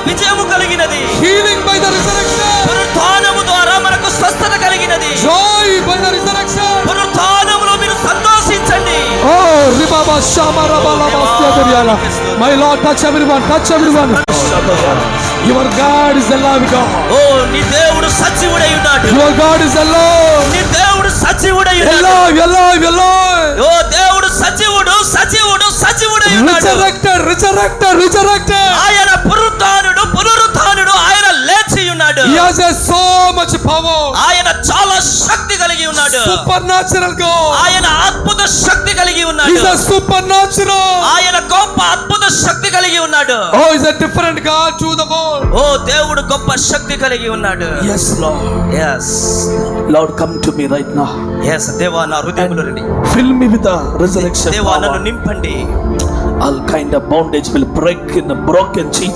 విజయము కలిగినది. Healing by the resurrection. పునరుత్థానము ద్వారా మనకు స్వస్థత కలిగినది. Joy by the resurrection. పునరుత్థానములో మీరు సంతోషించండి. Oh, ribaba shamara balaba stadiyala. My Lord, touch everyone, touch everyone. Your God is alive God. ఓ నీ దేవుడు సజీవుడై ఉన్నాడు. Your God is alive. నీ దేవుడు సజీవుడై ఉన్నాడు. Alive, alive, alive. ఓ దేవుడు సజీవుడు సజీవుడు సజీవుడై ఉన్నాడు. Resurrected, resurrected, resurrected. ఆయన పునరుత్థానుడు పునరుత్థానుడు. ఆయన లేచి ఉన్నాడు. He has so much power. ఆయన చాలా శక్తి కలిగి ఉన్నాడు. Supernatural God. ఆయన అద్భుత శక్తి కలిగి He's ఉన్నాడు. a supernatural. ఆయన గొప్ప అద్భుత శక్తి కలిగి ఉన్నాడు. Oh, he's a different God to the world. ఓ దేవుడు గొప్ప శక్తి కలిగి ఉన్నాడు. Yes, Lord. yes Lord, come to me right now. yes దేవా నా హృదయములో రండి. Fill me with the resurrection దేవా power. నన్ను నింపండి. All kind of bondage will break in a broken Jesus.